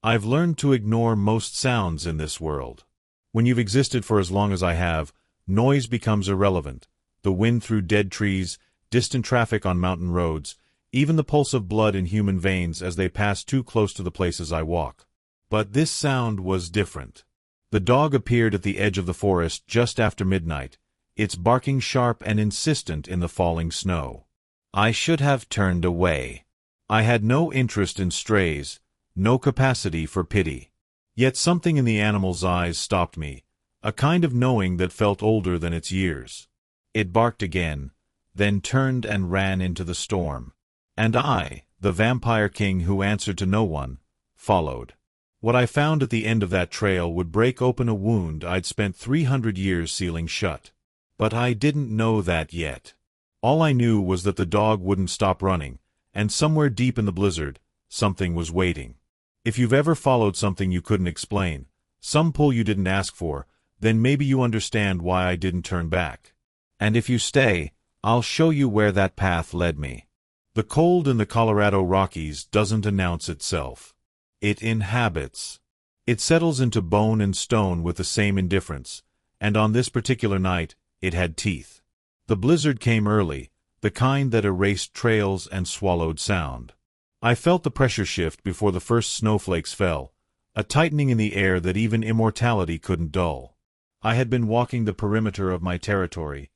I've learned to ignore most sounds in this world. When you've existed for as long as I have, noise becomes irrelevant. The wind through dead trees, distant traffic on mountain roads, even the pulse of blood in human veins as they pass too close to the places I walk. But this sound was different. The dog appeared at the edge of the forest just after midnight, its barking sharp and insistent in the falling snow. I should have turned away. I had no interest in strays, no capacity for pity. Yet something in the animal's eyes stopped me, a kind of knowing that felt older than its years. It barked again, then turned and ran into the storm. And I, the vampire king who answered to no one, followed. What I found at the end of that trail would break open a wound I'd spent 300 years sealing shut. But I didn't know that yet. All I knew was that the dog wouldn't stop running, and somewhere deep in the blizzard, something was waiting. If you've ever followed something you couldn't explain, some pull you didn't ask for, then maybe you understand why I didn't turn back. And if you stay, I'll show you where that path led me. The cold in the Colorado Rockies doesn't announce itself. It inhabits. It settles into bone and stone with the same indifference, and on this particular night, it had teeth. The blizzard came early, the kind that erased trails and swallowed sound. I felt the pressure shift before the first snowflakes fell, a tightening in the air that even immortality couldn't dull. I had been walking the perimeter of my territory,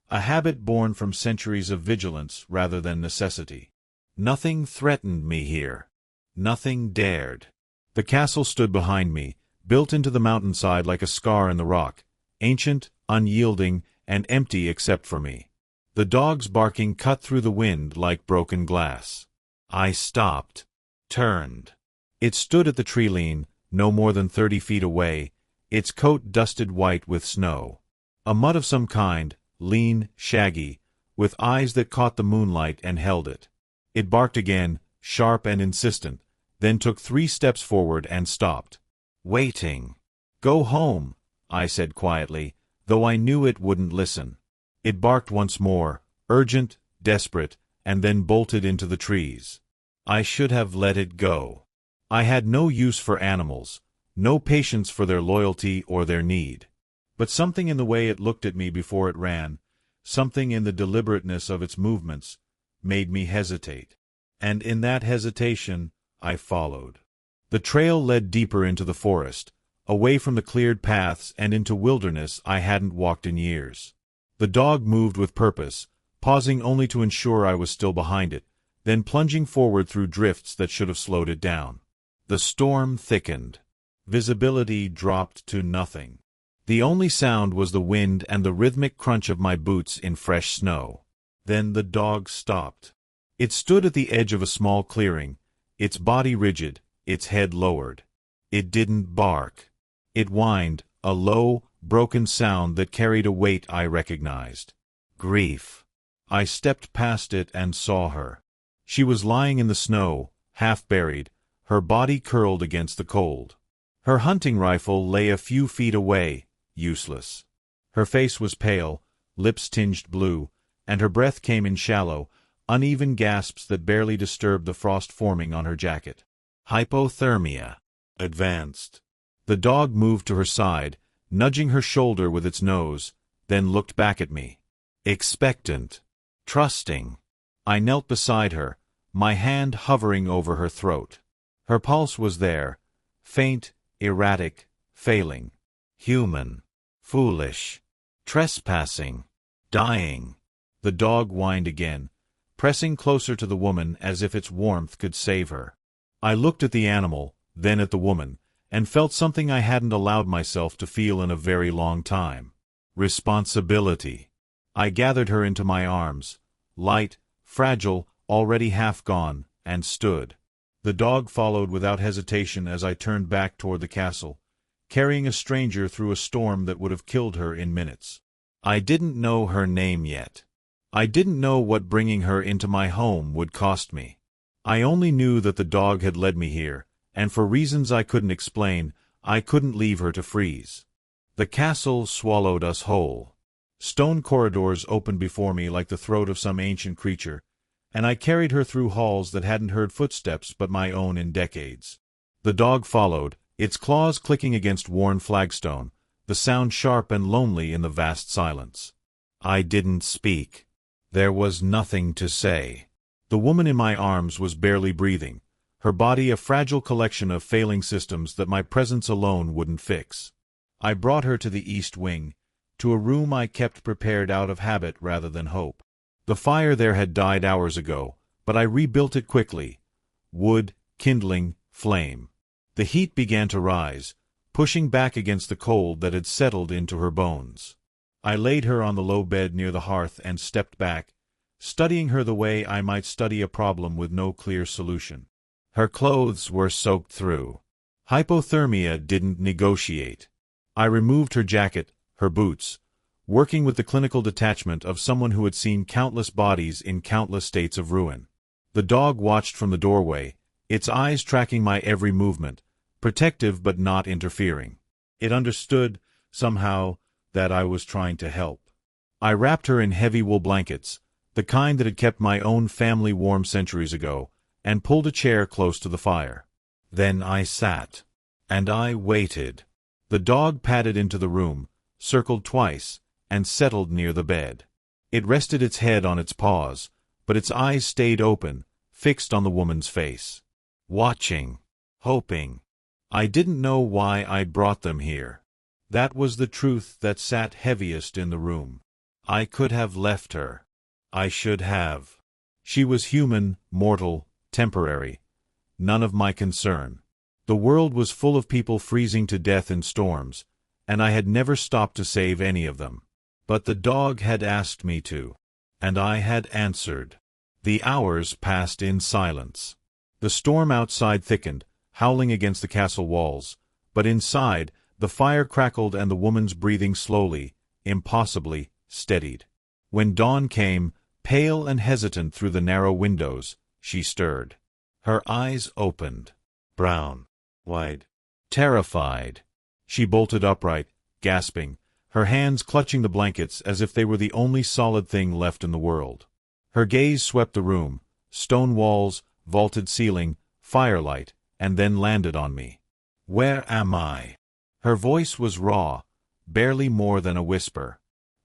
a habit born from centuries of vigilance rather than necessity. Nothing threatened me here. Nothing dared. The castle stood behind me, built into the mountainside like a scar in the rock, ancient, unyielding, and empty except for me. The dog's barking cut through the wind like broken glass. I stopped, turned. It stood at the tree lean, no more than 30 feet away, its coat dusted white with snow. A mutt of some kind, lean, shaggy, with eyes that caught the moonlight and held it. It barked again, sharp and insistent, then took 3 steps forward and stopped. Waiting. Go home, I said quietly, though I knew it wouldn't listen. It barked once more, urgent, desperate, and then bolted into the trees. I should have let it go. I had no use for animals, no patience for their loyalty or their need. But something in the way it looked at me before it ran, something in the deliberateness of its movements, made me hesitate. And in that hesitation, I followed. The trail led deeper into the forest, away from the cleared paths and into wilderness I hadn't walked in years. The dog moved with purpose, pausing only to ensure I was still behind it, then plunging forward through drifts that should have slowed it down. The storm thickened. Visibility dropped to nothing. The only sound was the wind and the rhythmic crunch of my boots in fresh snow. Then the dog stopped. It stood at the edge of a small clearing, its body rigid, its head lowered. It didn't bark. It whined, a low, broken sound that carried a weight I recognized. Grief. I stepped past it and saw her. She was lying in the snow, half buried, her body curled against the cold. Her hunting rifle lay a few feet away, useless. Her face was pale, lips tinged blue, and her breath came in shallow, uneven gasps that barely disturbed the frost forming on her jacket. Hypothermia. Advanced. The dog moved to her side, nudging her shoulder with its nose, then looked back at me. Expectant. Trusting. I knelt beside her, my hand hovering over her throat. Her pulse was there, faint, erratic, failing. Human. Foolish. Trespassing. Dying. The dog whined again, pressing closer to the woman as if its warmth could save her. I looked at the animal, then at the woman, and felt something I hadn't allowed myself to feel in a very long time. Responsibility. I gathered her into my arms, light, fragile, already half gone, and stood. The dog followed without hesitation as I turned back toward the castle, carrying a stranger through a storm that would have killed her in minutes. I didn't know her name yet. I didn't know what bringing her into my home would cost me. I only knew that the dog had led me here, and for reasons I couldn't explain, I couldn't leave her to freeze. The castle swallowed us whole. Stone corridors opened before me like the throat of some ancient creature, and I carried her through halls that hadn't heard footsteps but my own in decades. The dog followed, its claws clicking against worn flagstone, the sound sharp and lonely in the vast silence. I didn't speak. There was nothing to say. The woman in my arms was barely breathing, her body a fragile collection of failing systems that my presence alone wouldn't fix. I brought her to the east wing, to a room I kept prepared out of habit rather than hope. The fire there had died hours ago, but I rebuilt it quickly. Wood, kindling, flame. The heat began to rise, pushing back against the cold that had settled into her bones. I laid her on the low bed near the hearth and stepped back, studying her the way I might study a problem with no clear solution. Her clothes were soaked through. Hypothermia didn't negotiate. I removed her jacket, her boots, working with the clinical detachment of someone who had seen countless bodies in countless states of ruin. The dog watched from the doorway, its eyes tracking my every movement, protective but not interfering. It understood, somehow, that I was trying to help. I wrapped her in heavy wool blankets, the kind that had kept my own family warm centuries ago, and pulled a chair close to the fire. Then I sat. And I waited. The dog padded into the room, circled twice, and settled near the bed. It rested its head on its paws, but its eyes stayed open, fixed on the woman's face. Watching. Hoping. I didn't know why I'd brought them here. That was the truth that sat heaviest in the room. I could have left her. I should have. She was human, mortal, temporary. None of my concern. The world was full of people freezing to death in storms, and I had never stopped to save any of them. But the dog had asked me to. And I had answered. The hours passed in silence. The storm outside thickened, howling against the castle walls, but inside, the fire crackled and the woman's breathing slowly, impossibly, steadied. When dawn came, pale and hesitant through the narrow windows, she stirred. Her eyes opened. Brown. Wide. Terrified. She bolted upright, gasping, her hands clutching the blankets as if they were the only solid thing left in the world. Her gaze swept the room, stone walls, vaulted ceiling, firelight, and then landed on me. Where am I? Her voice was raw, barely more than a whisper.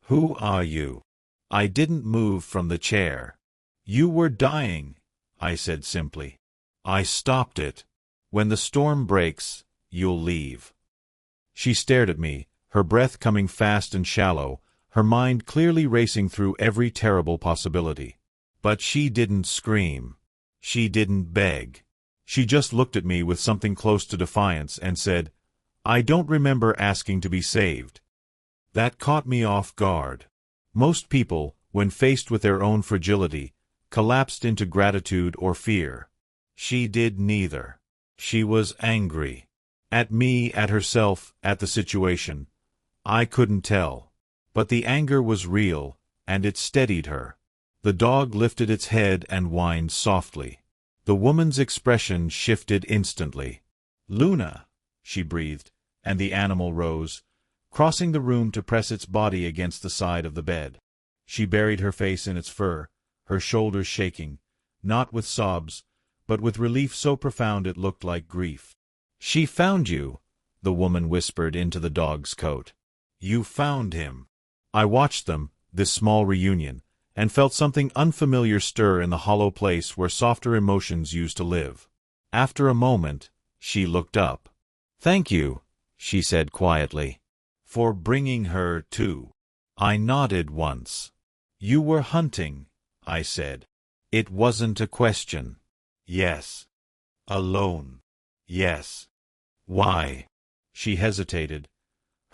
Who are you? I didn't move from the chair. You were dying, I said simply. I stopped it. When the storm breaks, you'll leave. She stared at me, her breath coming fast and shallow, her mind clearly racing through every terrible possibility. But she didn't scream. She didn't beg. She just looked at me with something close to defiance and said, I don't remember asking to be saved. That caught me off guard. Most people, when faced with their own fragility, collapsed into gratitude or fear. She did neither. She was angry. At me, at herself, at the situation. I couldn't tell. But the anger was real, and it steadied her. The dog lifted its head and whined softly. The woman's expression shifted instantly. Luna, she breathed, and the animal rose, crossing the room to press its body against the side of the bed. She buried her face in its fur, her shoulders shaking, not with sobs, but with relief so profound it looked like grief. She found you, the woman whispered into the dog's coat. You found him. I watched them, this small reunion, and felt something unfamiliar stir in the hollow place where softer emotions used to live. After a moment, she looked up. Thank you, she said quietly, for bringing her too. I nodded once. You were hunting, I said. It wasn't a question. Yes. Alone. Yes. Why? She hesitated,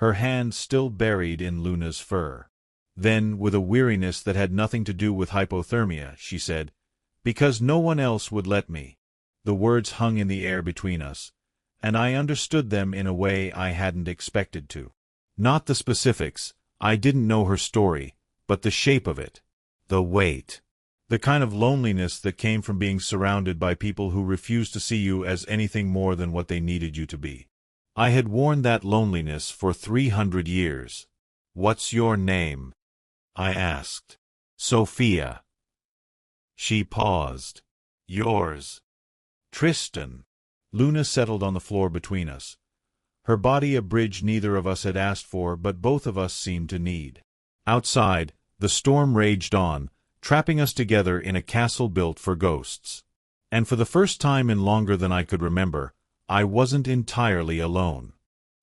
her hand still buried in Luna's fur. Then, with a weariness that had nothing to do with hypothermia, she said, Because no one else would let me. The words hung in the air between us, and I understood them in a way I hadn't expected to. Not the specifics, I didn't know her story, but the shape of it. The weight. The kind of loneliness that came from being surrounded by people who refused to see you as anything more than what they needed you to be. I had worn that loneliness for 300 years. What's your name? I asked. Sophia. She paused. Yours. Tristan. Luna settled on the floor between us. Her body a bridge neither of us had asked for, but both of us seemed to need. Outside, the storm raged on, trapping us together in a castle built for ghosts. And for the first time in longer than I could remember, I wasn't entirely alone.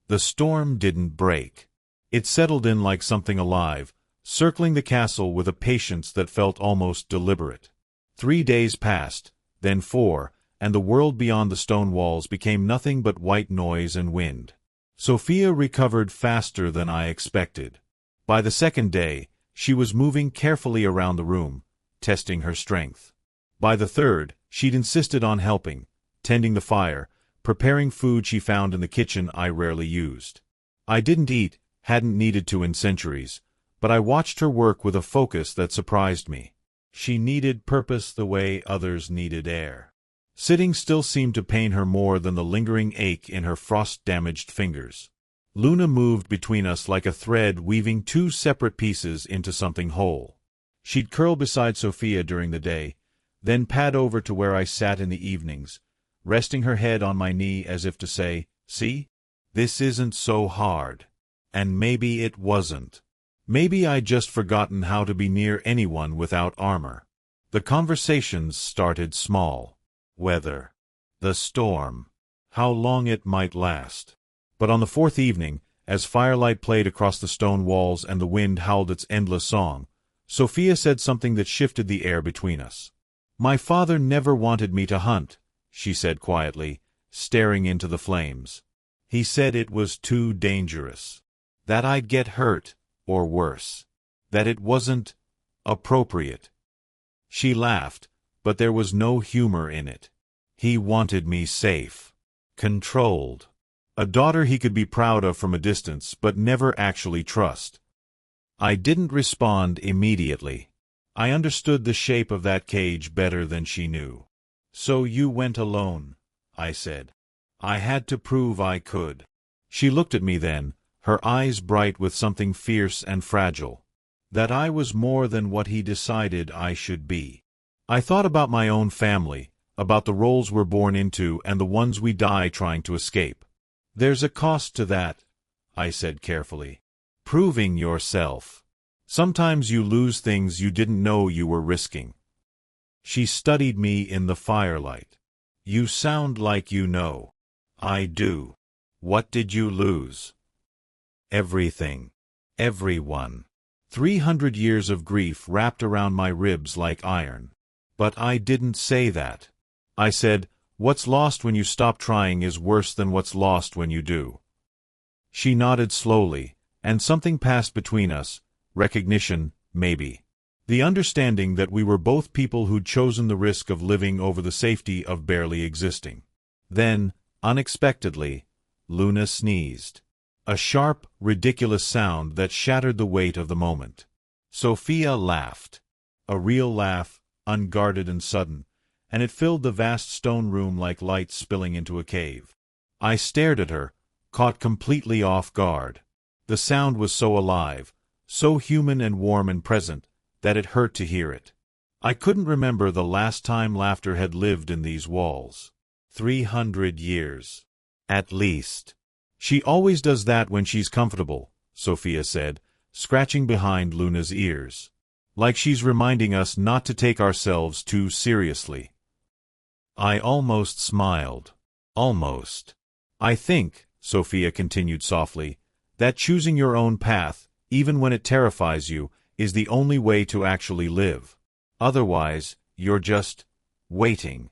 The storm didn't break. It settled in like something alive, circling the castle with a patience that felt almost deliberate. 3 days passed, then 4, and the world beyond the stone walls became nothing but white noise and wind. Sophia recovered faster than I expected. By the second day, she was moving carefully around the room, testing her strength. By the third, she'd insisted on helping, tending the fire, preparing food she found in the kitchen I rarely used. I didn't eat, hadn't needed to in centuries, but I watched her work with a focus that surprised me. She needed purpose the way others needed air. Sitting still seemed to pain her more than the lingering ache in her frost-damaged fingers. Luna moved between us like a thread weaving 2 separate pieces into something whole. She'd curl beside Sophia during the day, then pad over to where I sat in the evenings, resting her head on my knee as if to say, "See? This isn't so hard." And maybe it wasn't. Maybe I'd just forgotten how to be near anyone without armor. The conversations started small. Weather. The storm. How long it might last. But on the 4th evening, as firelight played across the stone walls and the wind howled its endless song, Sophia said something that shifted the air between us. "My father never wanted me to hunt," she said quietly, staring into the flames. "He said it was too dangerous. That I'd get hurt, or worse. That it wasn't appropriate." She laughed, but there was no humor in it. "He wanted me safe. Controlled. A daughter he could be proud of from a distance, but never actually trust." I didn't respond immediately. I understood the shape of that cage better than she knew. "So you went alone," I said. "I had to prove I could." She looked at me then, her eyes bright with something fierce and fragile. "That I was more than what he decided I should be." I thought about my own family, about the roles we're born into and the ones we die trying to escape. "There's a cost to that," I said carefully. "Proving yourself. Sometimes you lose things you didn't know you were risking." She studied me in the firelight. "You sound like you know." "I do." "What did you lose?" "Everything. Everyone. 300 years of grief wrapped around my ribs like iron." "But I didn't say that." I said, "What's lost when you stop trying is worse than what's lost when you do." She nodded slowly, and something passed between us, recognition, maybe. The understanding that we were both people who'd chosen the risk of living over the safety of barely existing. Then, unexpectedly, Luna sneezed. A sharp, ridiculous sound that shattered the weight of the moment. Sophia laughed. A real laugh, unguarded and sudden, and it filled the vast stone room like light spilling into a cave. I stared at her, caught completely off guard. The sound was so alive, so human and warm and present, that it hurt to hear it. I couldn't remember the last time laughter had lived in these walls. 300 years. At least. "She always does that when she's comfortable," Sophia said, scratching behind Luna's ears. "Like she's reminding us not to take ourselves too seriously." I almost smiled. Almost. "I think," Sophia continued softly, "that choosing your own path, even when it terrifies you, is the only way to actually live. Otherwise, you're just waiting."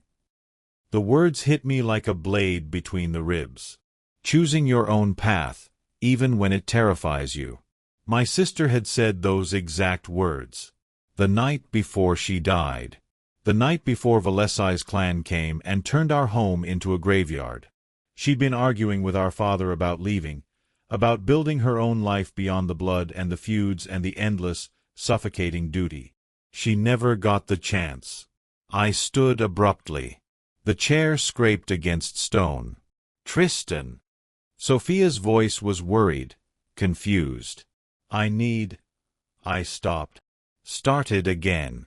The words hit me like a blade between the ribs. Choosing your own path, even when it terrifies you. My sister had said those exact words. The night before she died. The night before Valesai's clan came and turned our home into a graveyard. She'd been arguing with our father about leaving, about building her own life beyond the blood and the feuds and the endless, suffocating duty. She never got the chance. I stood abruptly. The chair scraped against stone. "Tristan." Sophia's voice was worried, confused. I stopped. Started again.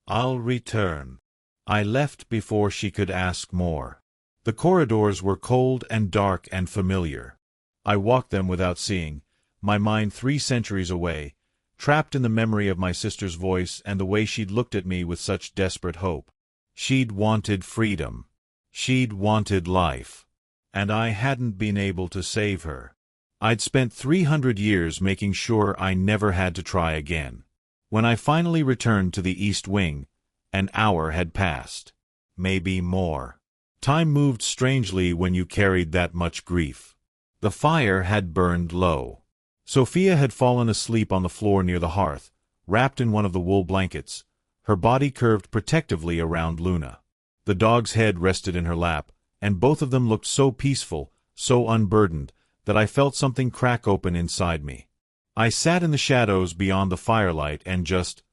"I'll return." I left before she could ask more. The corridors were cold and dark and familiar. I walked them without seeing, my mind 3 centuries away, trapped in the memory of my sister's voice and the way she'd looked at me with such desperate hope. She'd wanted freedom. She'd wanted life. And I hadn't been able to save her. I'd spent 300 years making sure I never had to try again. When I finally returned to the East Wing, an hour had passed. Maybe more. Time moved strangely when you carried that much grief. The fire had burned low. Sophia had fallen asleep on the floor near the hearth, wrapped in one of the wool blankets, her body curved protectively around Luna. The dog's head rested in her lap, and both of them looked so peaceful, so unburdened, that I felt something crack open inside me. I sat in the shadows beyond the firelight and just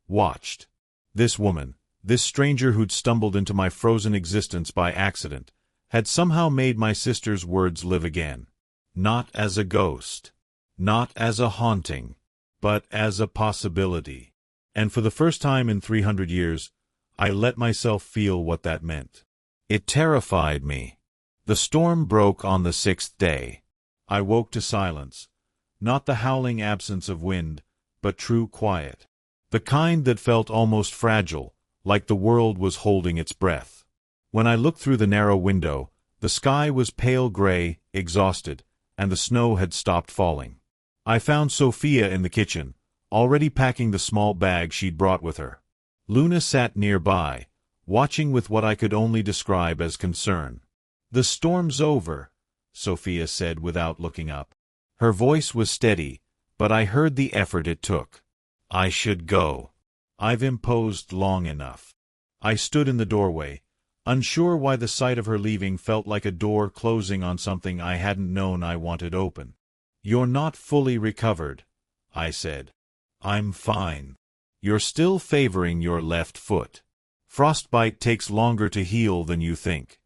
watched. This woman, this stranger who'd stumbled into my frozen existence by accident, had somehow made my sister's words live again. Not as a ghost. Not as a haunting. But as a possibility. And for the first time in 300 years, I let myself feel what that meant. It terrified me. The storm broke on the 6th day. I woke to silence. Not the howling absence of wind, but true quiet. The kind that felt almost fragile, like the world was holding its breath. When I looked through the narrow window, the sky was pale gray, exhausted, and the snow had stopped falling. I found Sophia in the kitchen, already packing the small bag she'd brought with her. Luna sat nearby, watching with what I could only describe as concern. "The storm's over," Sophia said without looking up. Her voice was steady, but I heard the effort it took. "I should go. I've imposed long enough." I stood in the doorway, unsure why the sight of her leaving felt like a door closing on something I hadn't known I wanted open. "You're not fully recovered," I said. "I'm fine. You're still favoring your left foot. Frostbite takes longer to heal than you think."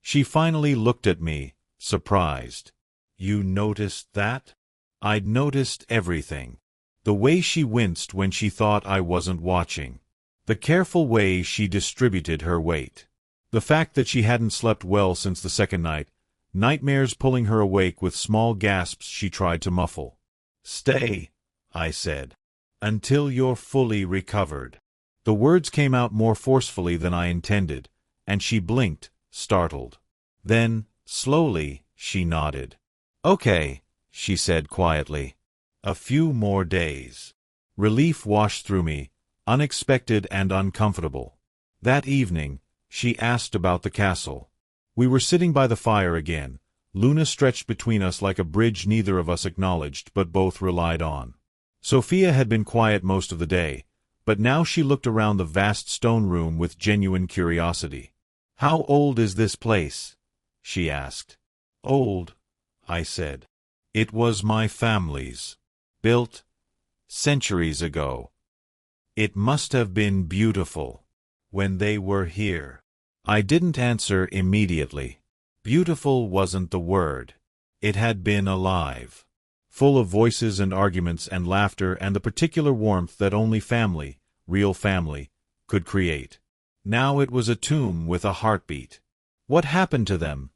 She finally looked at me, surprised. "You noticed that?" I'd noticed everything. The way she winced when she thought I wasn't watching. The careful way she distributed her weight. The fact that she hadn't slept well since the second night, nightmares pulling her awake with small gasps she tried to muffle. "Stay," I said, "until you're fully recovered." The words came out more forcefully than I intended, and she blinked, startled. Then, slowly, she nodded. "Okay," she said quietly. "A few more days." Relief washed through me, unexpected and uncomfortable. That evening, she asked about the castle. We were sitting by the fire again, Luna stretched between us like a bridge neither of us acknowledged but both relied on. Sophia had been quiet most of the day, but now she looked around the vast stone room with genuine curiosity. "How old is this place?" she asked. "Old," I said. "It was my family's. Built centuries ago. It must have been beautiful when they were here." I didn't answer immediately. Beautiful wasn't the word. It had been alive. Full of voices and arguments and laughter and the particular warmth that only family, real family, could create. Now it was a tomb with a heartbeat. "What happened to them?"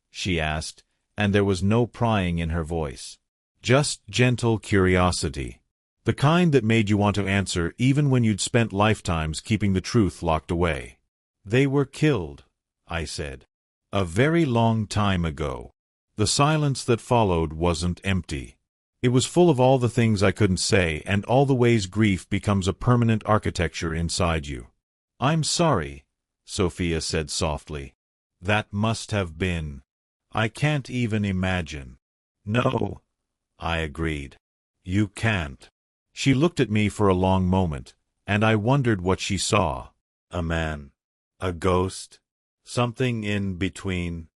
she asked, and there was no prying in her voice. Just gentle curiosity. The kind that made you want to answer even when you'd spent lifetimes keeping the truth locked away. "They were killed," I said. "A very long time ago." The silence that followed wasn't empty. It was full of all the things I couldn't say and all the ways grief becomes a permanent architecture inside you. "I'm sorry," Sophia said softly. "That must have been. I can't even imagine." "No," I agreed. "You can't." She looked at me for a long moment, and I wondered what she saw. A man? A ghost? Something in between?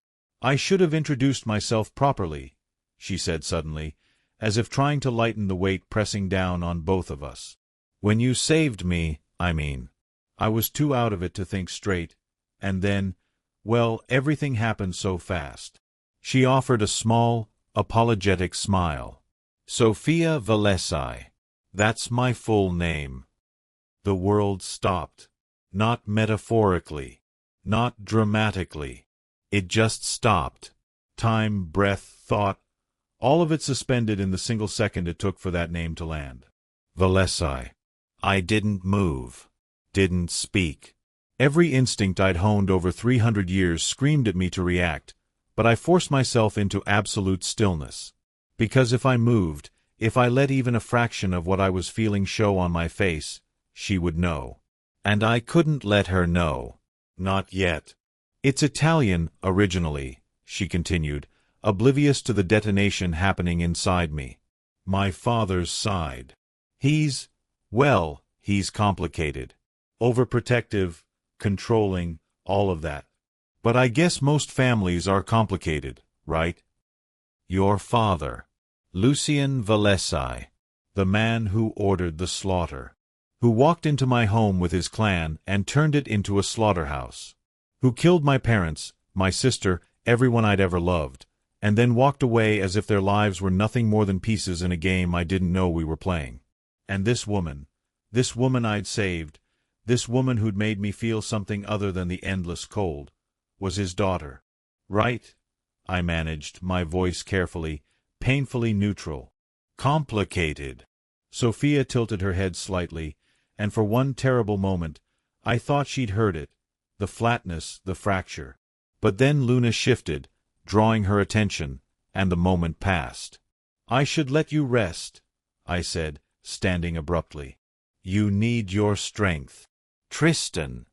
"I should have introduced myself properly," she said suddenly, as if trying to lighten the weight pressing down on both of us. "When you saved me, I mean. I was too out of it to think straight, and then, well, everything happened so fast." She offered a small, apologetic smile. "Sophia Valesi. That's my full name." The world stopped. Not metaphorically. Not dramatically. It just stopped. Time, breath, thought, all of it suspended in the single second it took for that name to land. Valesai. I didn't move. Didn't speak. Every instinct I'd honed over 300 years screamed at me to react, but I forced myself into absolute stillness. Because if I moved, if I let even a fraction of what I was feeling show on my face, she would know. And I couldn't let her know. Not yet. It's Italian, originally, she continued, oblivious to the detonation happening inside me. My father's side. He's complicated. Overprotective, controlling, all of that. But I guess most families are complicated, right? Your father. Lucien Valesai. The man who ordered the slaughter. Who walked into my home with his clan and turned it into a slaughterhouse. Who killed my parents, my sister, everyone I'd ever loved, and then walked away as if their lives were nothing more than pieces in a game I didn't know we were playing. And this woman I'd saved, this woman who'd made me feel something other than the endless cold, was his daughter. Right? I managed, my voice carefully, painfully neutral. Complicated. Sophia tilted her head slightly, and for one terrible moment, I thought she'd heard it, the flatness, the fracture. But then Luna shifted, drawing her attention, and the moment passed. I should let you rest, I said, standing abruptly. You need your strength. Tristan.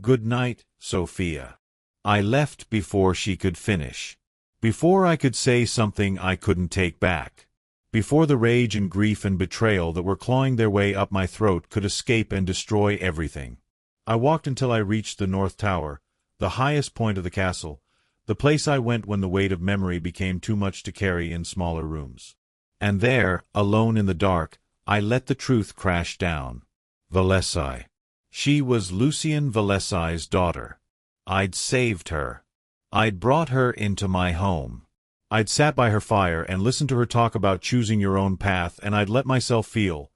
Good night, Sophia. I left before she could finish. Before I could say something I couldn't take back. Before the rage and grief and betrayal that were clawing their way up my throat could escape and destroy everything. I walked until I reached the North Tower, the highest point of the castle, the place I went when the weight of memory became too much to carry in smaller rooms. And there, alone in the dark, I let the truth crash down. Valesai. She was Lucien Valesai's daughter. I'd saved her. I'd brought her into my home. I'd sat by her fire and listened to her talk about choosing your own path, and I'd let myself feel,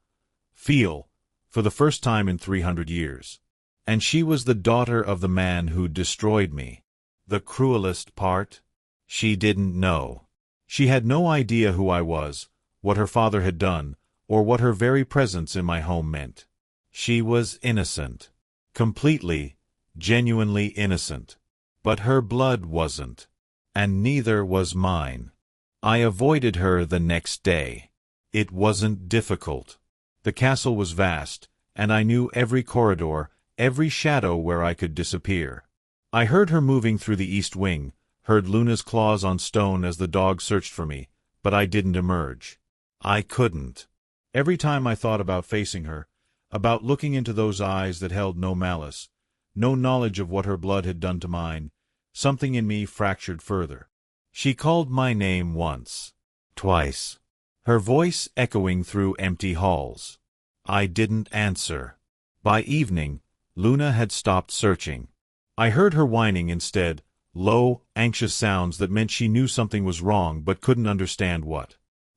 for the first time in 300 years. And she was the daughter of the man who'd destroyed me. The cruelest part? She didn't know. She had no idea who I was, what her father had done, or what her very presence in my home meant. She was innocent. Completely, genuinely innocent. But her blood wasn't. And neither was mine. I avoided her the next day. It wasn't difficult. The castle was vast, and I knew every corridor, every shadow where I could disappear. I heard her moving through the east wing, heard Luna's claws on stone as the dog searched for me, but I didn't emerge. I couldn't. Every time I thought about facing her, about looking into those eyes that held no malice, no knowledge of what her blood had done to mine, something in me fractured further. She called my name once, twice, her voice echoing through empty halls. I didn't answer. By evening, Luna had stopped searching. I heard her whining instead, low, anxious sounds that meant she knew something was wrong but couldn't understand what.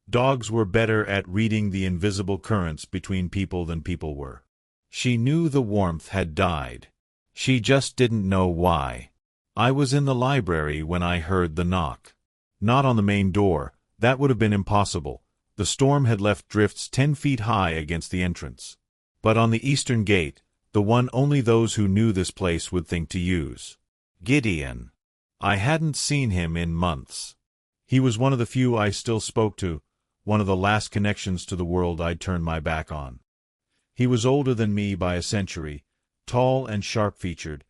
Dogs were better at reading the invisible currents between people than people were. She knew the warmth had died. She just didn't know why. I was in the library when I heard the knock. Not on the main door, that would have been impossible. The storm had left drifts 10 feet high against the entrance. But on the eastern gate, the one only those who knew this place would think to use. Gideon. I hadn't seen him in months. He was one of the few I still spoke to, one of the last connections to the world I'd turned my back on. He was older than me by a century, tall and sharp-featured,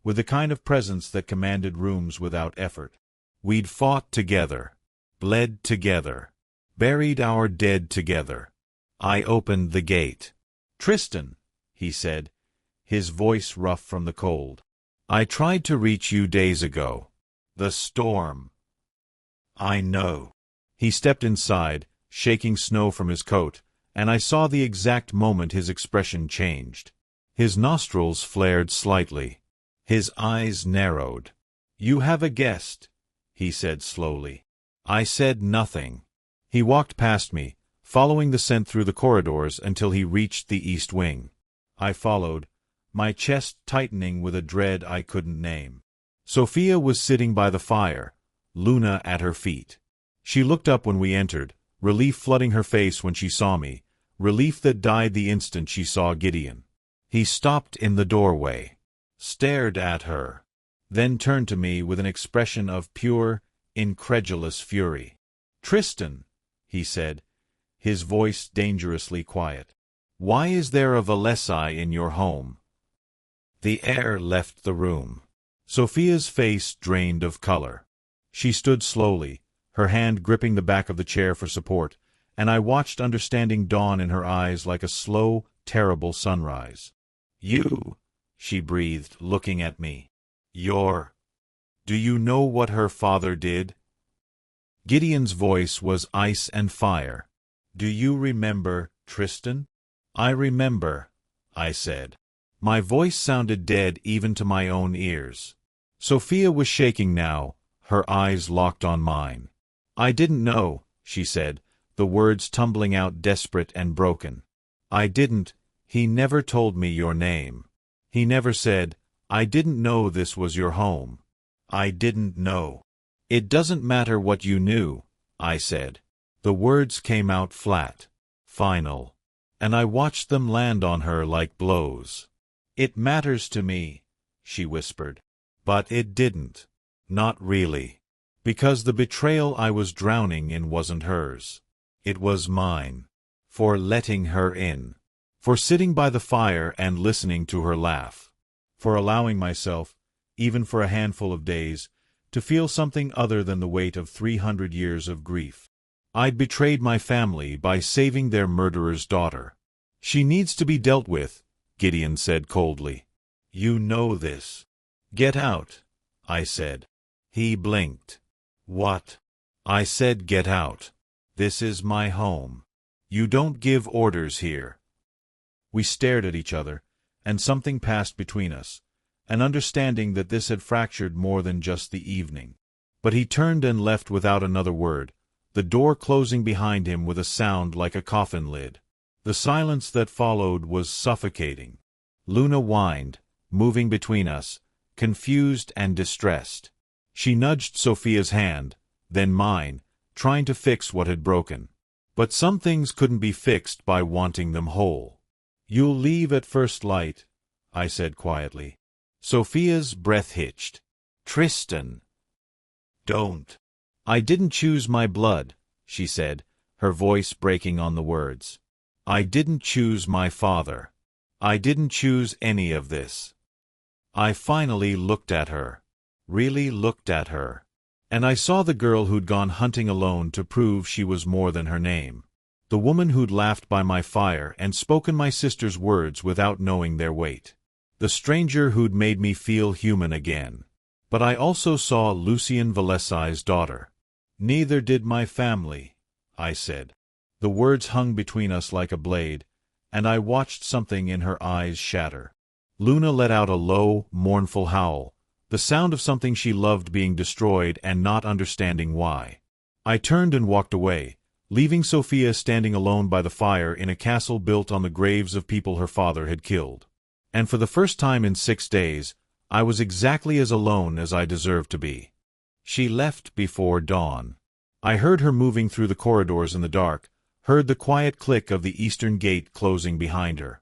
with the kind of presence that commanded rooms without effort. We'd fought together, bled together, buried our dead together. I opened the gate. "Tristan," he said, his voice rough from the cold. "I tried to reach you days ago. The storm." "I know." He stepped inside, shaking snow from his coat, and I saw the exact moment his expression changed. His nostrils flared slightly. His eyes narrowed. "You have a guest," he said slowly. I said nothing. He walked past me, following the scent through the corridors until he reached the east wing. I followed, my chest tightening with a dread I couldn't name. Sophia was sitting by the fire, Luna at her feet. She looked up when we entered, relief flooding her face when she saw me, relief that died the instant she saw Gideon. He stopped in the doorway, stared at her, then turned to me with an expression of pure, incredulous fury. "Tristan," he said, his voice dangerously quiet, "why is there a Valesi in your home?" The air left the room. Sophia's face drained of color. She stood slowly, her hand gripping the back of the chair for support, and I watched understanding dawn in her eyes like a slow, terrible sunrise. "You," she breathed, looking at me. Do you know what her father did?" Gideon's voice was ice and fire. "Do you remember, Tristan?" "I remember," I said. My voice sounded dead even to my own ears. Sophia was shaking now, her eyes locked on mine. "I didn't know," she said, the words tumbling out desperate and broken. "I didn't. He never told me your name. He never said, 'I didn't know this was your home.' I didn't know." "It doesn't matter what you knew," I said. The words came out flat, final, and I watched them land on her like blows. "It matters to me," she whispered. But it didn't. Not really. Because the betrayal I was drowning in wasn't hers. It was mine. For letting her in. For sitting by the fire and listening to her laugh. For allowing myself, even for a handful of days, to feel something other than the weight of 300 years of grief. I'd betrayed my family by saving their murderer's daughter. "She needs to be dealt with," Gideon said coldly. "You know this." "Get out," I said. He blinked. "What?" I said, "Get out. This is my home. You don't give orders here." We stared at each other, and something passed between us, an understanding that this had fractured more than just the evening. But he turned and left without another word, the door closing behind him with a sound like a coffin lid. The silence that followed was suffocating. Luna whined, moving between us, confused and distressed. She nudged Sophia's hand, then mine, trying to fix what had broken. But some things couldn't be fixed by wanting them whole. "You'll leave at first light," I said quietly. Sophia's breath hitched. "Tristan." "Don't." "I didn't choose my blood," she said, her voice breaking on the words. "I didn't choose my father. I didn't choose any of this." I finally looked at her. Really looked at her. And I saw the girl who'd gone hunting alone to prove she was more than her name. The woman who'd laughed by my fire and spoken my sister's words without knowing their weight. The stranger who'd made me feel human again. But I also saw Lucien Valesi's daughter. "Neither did my family," I said. The words hung between us like a blade, and I watched something in her eyes shatter. Luna let out a low, mournful howl, the sound of something she loved being destroyed and not understanding why. I turned and walked away, leaving Sophia standing alone by the fire in a castle built on the graves of people her father had killed. And for the first time in 6 days, I was exactly as alone as I deserved to be. She left before dawn. I heard her moving through the corridors in the dark, heard the quiet click of the eastern gate closing behind her.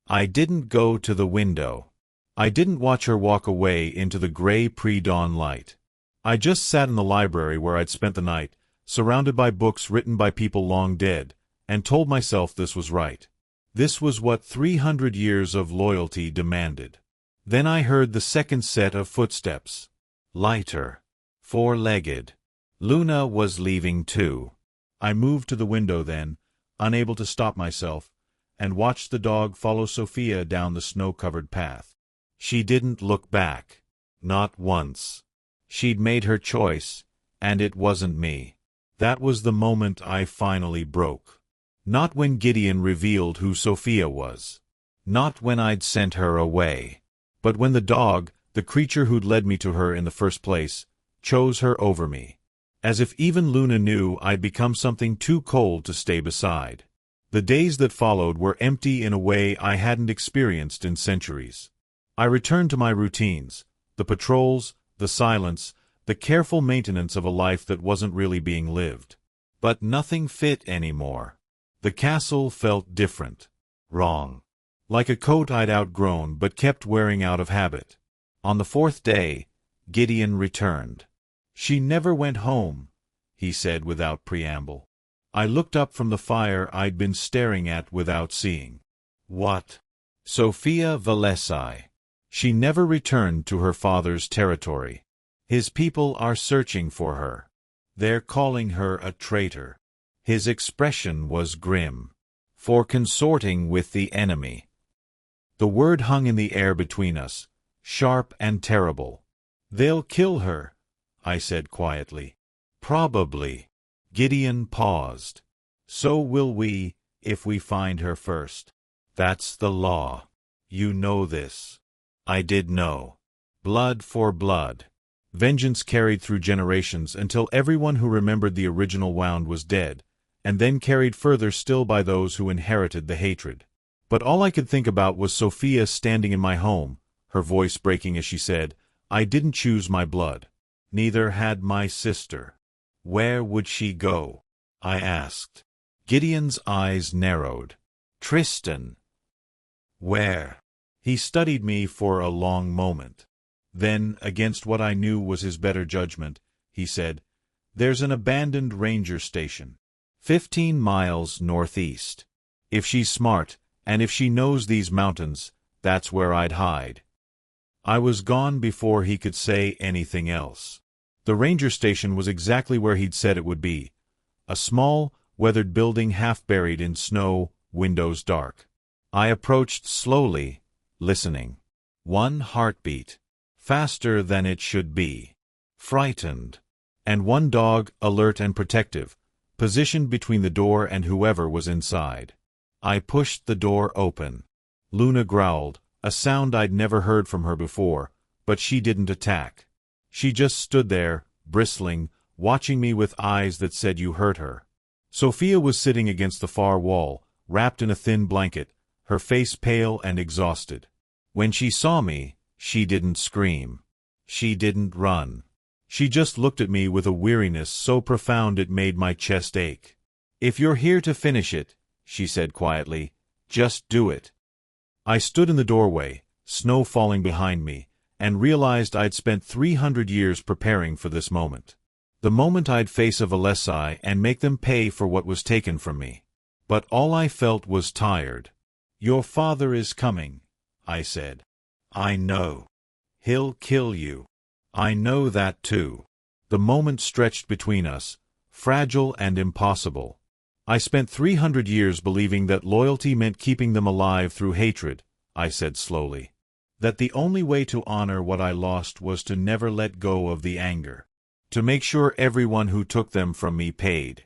I didn't go to the window. I didn't watch her walk away into the gray pre-dawn light. I just sat in the library where I'd spent the night, surrounded by books written by people long dead, and told myself this was right. This was what 300 years of loyalty demanded. Then I heard the second set of footsteps. Lighter. 4-legged. Luna was leaving too. I moved to the window then, unable to stop myself, and watched the dog follow Sophia down the snow-covered path. She didn't look back. Not once. She'd made her choice, and it wasn't me. That was the moment I finally broke. Not when Gideon revealed who Sophia was. Not when I'd sent her away. But when the dog, the creature who'd led me to her in the first place, chose her over me. As if even Luna knew I'd become something too cold to stay beside. The days that followed were empty in a way I hadn't experienced in centuries. I returned to my routines, the patrols, the silence, the careful maintenance of a life that wasn't really being lived. But nothing fit anymore. The castle felt different. Wrong. Like a coat I'd outgrown but kept wearing out of habit. On the fourth day, Gideon returned. "She never went home," he said without preamble. I looked up from the fire I'd been staring at without seeing. What? Sophia Valesi. She never returned to her father's territory. His people are searching for her. They're calling her a traitor. His expression was grim. For consorting with the enemy. The word hung in the air between us, sharp and terrible. "They'll kill her," I said quietly. "Probably." Gideon paused. "So will we, if we find her first. That's the law. You know this." I did know. Blood for blood. Vengeance carried through generations until everyone who remembered the original wound was dead, and then carried further still by those who inherited the hatred. But all I could think about was Sophia standing in my home, her voice breaking as she said, "I didn't choose my blood. Neither had my sister." "Where would she go?" I asked. Gideon's eyes narrowed. "Tristan." "Where?" He studied me for a long moment. Then, against what I knew was his better judgment, he said, "There's an abandoned ranger station. 15 miles northeast. If she's smart, and if she knows these mountains, that's where I'd hide." I was gone before he could say anything else. The ranger station was exactly where he'd said it would be. A small, weathered building half buried in snow, windows dark. I approached slowly, listening. One heartbeat. Faster than it should be. Frightened. And one dog, alert and protective, positioned between the door and whoever was inside. I pushed the door open. Luna growled, a sound I'd never heard from her before, but she didn't attack. She just stood there, bristling, watching me with eyes that said you hurt her. Sophia was sitting against the far wall, wrapped in a thin blanket, her face pale and exhausted. When she saw me, she didn't scream. She didn't run. She just looked at me with a weariness so profound it made my chest ache. "If you're here to finish it," she said quietly, "just do it." I stood in the doorway, snow falling behind me, and realized I'd spent 300 years preparing for this moment. The moment I'd face a Valesi and make them pay for what was taken from me. But all I felt was tired. "Your father is coming," I said. "I know. He'll kill you." "I know that too." The moment stretched between us, fragile and impossible. "I spent 300 years believing that loyalty meant keeping them alive through hatred," I said slowly. "That the only way to honor what I lost was to never let go of the anger. To make sure everyone who took them from me paid."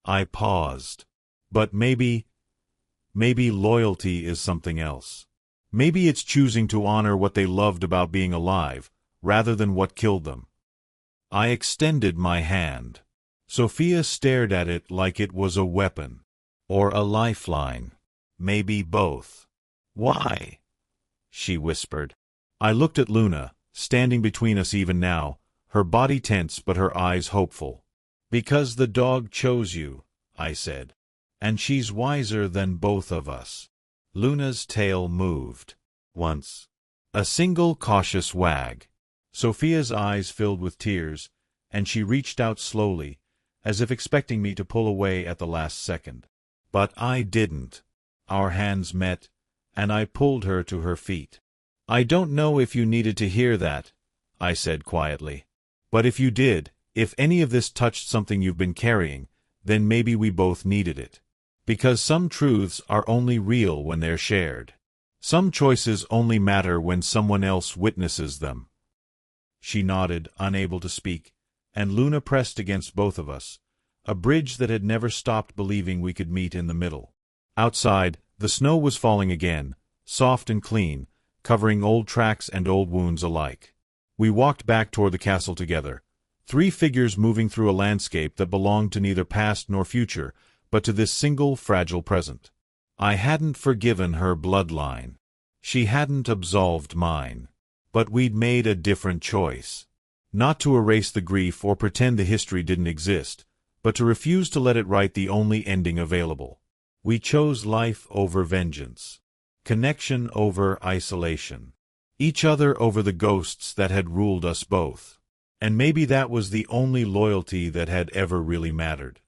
I paused. But maybe loyalty is something else. Maybe it's choosing to honor what they loved about being alive, rather than what killed them. I extended my hand. Sophia stared at it like it was a weapon. Or a lifeline. Maybe both. "Why?" she whispered. I looked at Luna, standing between us even now, her body tense but her eyes hopeful. "Because the dog chose you," I said. "And she's wiser than both of us." Luna's tail moved. Once. A single cautious wag. Sophia's eyes filled with tears, and she reached out slowly, as if expecting me to pull away at the last second. But I didn't. Our hands met, and I pulled her to her feet. "I don't know if you needed to hear that," I said quietly. "But if you did, if any of this touched something you've been carrying, then maybe we both needed it. Because some truths are only real when they're shared. Some choices only matter when someone else witnesses them." She nodded, unable to speak, and Luna pressed against both of us, a bridge that had never stopped believing we could meet in the middle. Outside, the snow was falling again, soft and clean, covering old tracks and old wounds alike. We walked back toward the castle together, 3 figures moving through a landscape that belonged to neither past nor future, but to this single fragile present. I hadn't forgiven her bloodline. She hadn't absolved mine. But we'd made a different choice. Not to erase the grief or pretend the history didn't exist, but to refuse to let it write the only ending available. We chose life over vengeance. Connection over isolation. Each other over the ghosts that had ruled us both. And maybe that was the only loyalty that had ever really mattered.